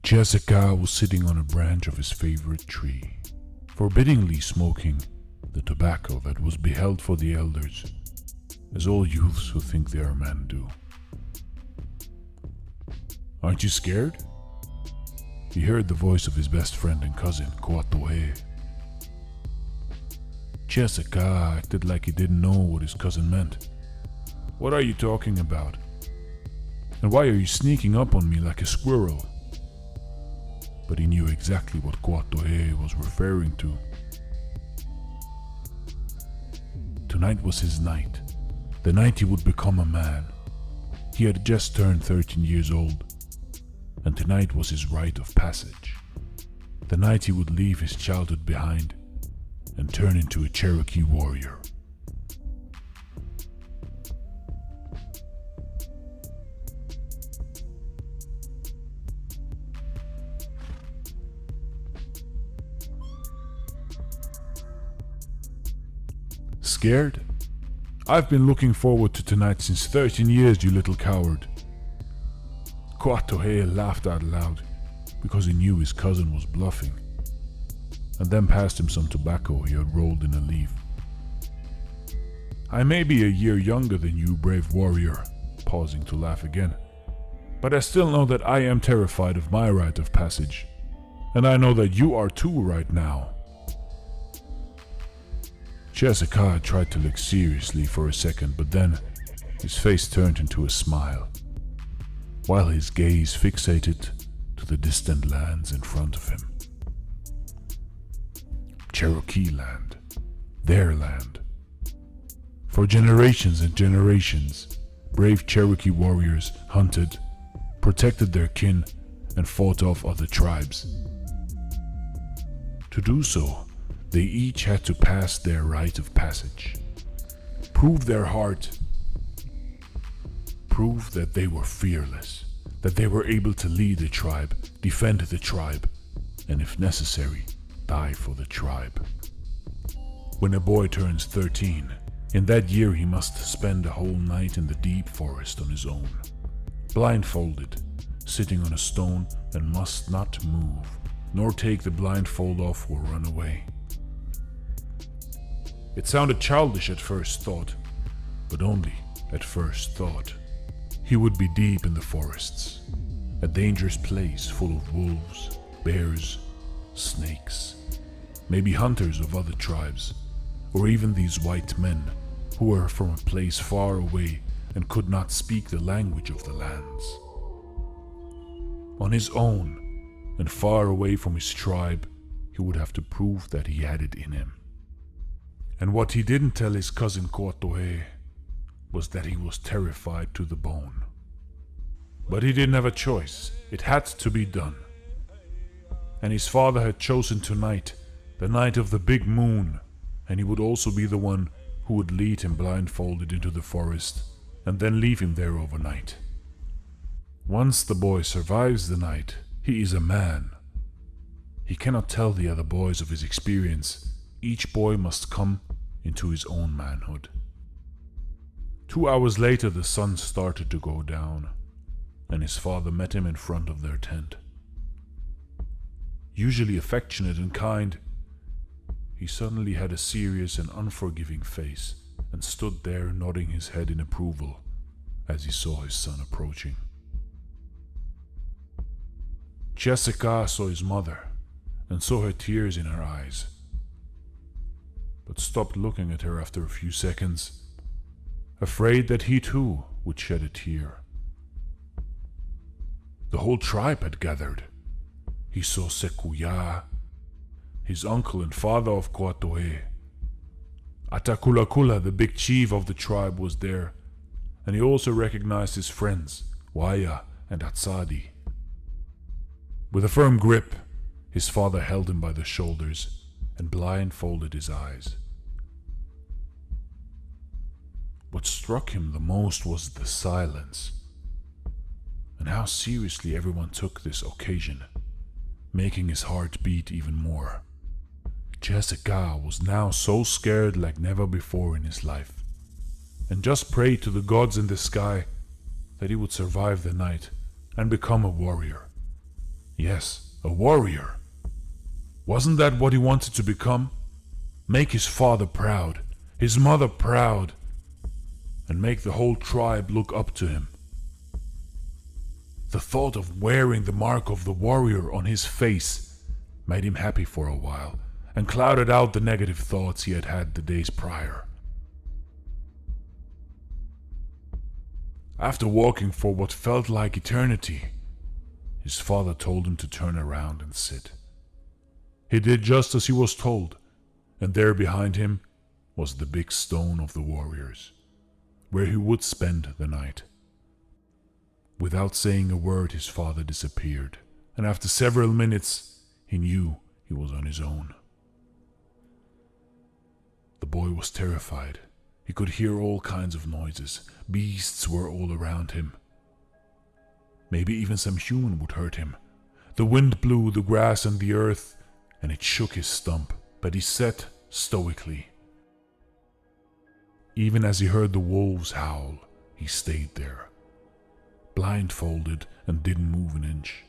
Jessica was sitting on a branch of his favorite tree, forbiddingly smoking the tobacco that was beheld for the elders, as all youths who think they are men do. "Aren't you scared?" He heard the voice of his best friend and cousin, Koatoe. Jessica acted like he didn't know what his cousin meant. "What are you talking about? And why are you sneaking up on me like a squirrel?" But he knew exactly what Koatoe was referring to. Tonight was his night, the night he would become a man. He had just turned 13 years old, and tonight was his rite of passage. The night he would leave his childhood behind and turn into a Cherokee warrior. Scared? I've been looking forward to tonight since 13 years, you little coward. Koatoe laughed out loud because he knew his cousin was bluffing, and then passed him some tobacco he had rolled in a leaf. "I may be a year younger than you, brave warrior," pausing to laugh again, "but I still know that I am terrified of my rite of passage, and I know that you are too right now." Jessica tried to look seriously for a second, but then his face turned into a smile, while his gaze fixated to the distant lands in front of him. Cherokee land, their land. For generations and generations, brave Cherokee warriors hunted, protected their kin, and fought off other tribes. To do so, they each had to pass their rite of passage, prove their heart, prove that they were fearless, that they were able to lead the tribe, defend the tribe, and if necessary, die for the tribe. When a boy turns 13, in that year he must spend a whole night in the deep forest on his own, blindfolded, sitting on a stone, and must not move, nor take the blindfold off or run away. It sounded childish at first thought, but only at first thought. He would be deep in the forests, a dangerous place full of wolves, bears, snakes, maybe hunters of other tribes, or even these white men who were from a place far away and could not speak the language of the lands. On his own, and far away from his tribe, he would have to prove that he had it in him. And what he didn't tell his cousin Koatoe was that he was terrified to the bone. But he didn't have a choice. It had to be done. And his father had chosen tonight, the night of the big moon, and he would also be the one who would lead him blindfolded into the forest and then leave him there overnight. Once the boy survives the night, he is a man. He cannot tell the other boys of his experience. Each boy must come into his own manhood. 2 hours later, the sun started to go down, and his father met him in front of their tent. Usually affectionate and kind, he suddenly had a serious and unforgiving face and stood there nodding his head in approval as he saw his son approaching. Jessica saw his mother and saw her tears in her eyes, but stopped looking at her after a few seconds, afraid that he too would shed a tear. The whole tribe had gathered. He saw Sekuya, his uncle and father of Koatoe. Atakulakula, the big chief of the tribe, was there, and he also recognized his friends, Waya and Atsadi. With a firm grip, his father held him by the shoulders and blindfolded his eyes. What struck him the most was the silence, and how seriously everyone took this occasion, making his heart beat even more. Jessica was now so scared like never before in his life, and just prayed to the gods in the sky that he would survive the night and become a warrior, Yes, a warrior. Wasn't that what he wanted to become? Make his father proud, his mother proud, and make the whole tribe look up to him. The thought of wearing the mark of the warrior on his face made him happy for a while and clouded out the negative thoughts he had had the days prior. After walking for what felt like eternity, his father told him to turn around and sit. He did just as he was told, and there behind him was the big stone of the warriors, where he would spend the night. Without saying a word, his father disappeared, and after several minutes, he knew he was on his own. The boy was terrified. He could hear all kinds of noises. Beasts were all around him. Maybe even some human would hurt him. The wind blew the grass and the earth, and it shook his stump, but he sat stoically. Even as he heard the wolves howl, he stayed there, blindfolded and didn't move an inch.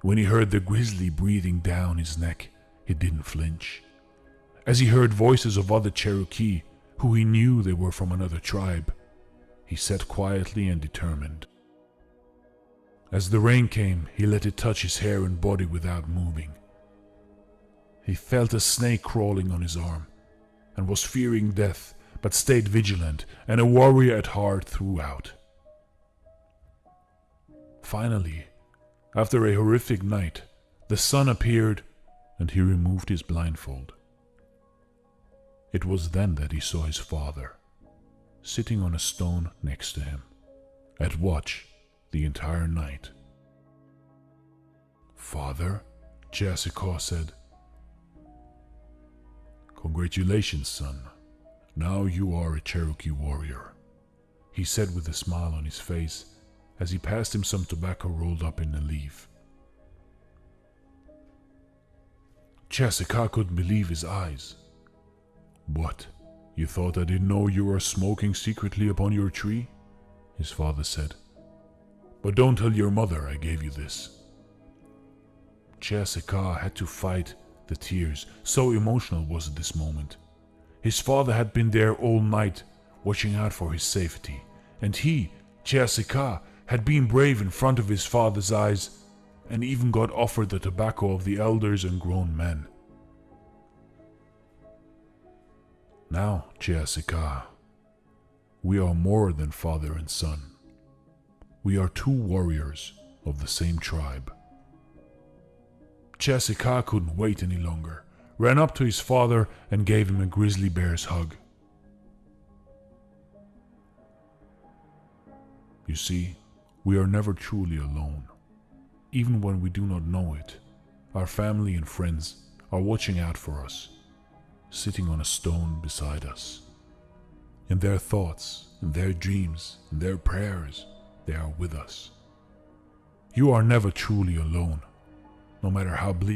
When he heard the grizzly breathing down his neck, he didn't flinch. As he heard voices of other Cherokee, who he knew they were from another tribe, he sat quietly and determined. As the rain came, he let it touch his hair and body without moving. He felt a snake crawling on his arm, and was fearing death, but stayed vigilant and a warrior at heart throughout. Finally, after a horrific night, the sun appeared and he removed his blindfold. It was then that he saw his father, sitting on a stone next to him, at watch the entire night. "Father," Jessica said. "Congratulations, son. Now you are a Cherokee warrior," he said with a smile on his face as he passed him some tobacco rolled up in a leaf. Jessica couldn't believe his eyes. "What? You thought I didn't know you were smoking secretly upon your tree?" his father said. "But don't tell your mother I gave you this." Jessica had to fight the tears, so emotional was this moment. His father had been there all night, watching out for his safety, and he, Jessica, had been brave in front of his father's eyes, and even got offered the tobacco of the elders and grown men. "Now, Jessica, we are more than father and son. We are two warriors of the same tribe." Jessica couldn't wait any longer, ran up to his father and gave him a grizzly bear's hug. "You see, we are never truly alone. Even when we do not know it, our family and friends are watching out for us, sitting on a stone beside us. In their thoughts, in their dreams, in their prayers, they are with us. You are never truly alone, no matter how bleak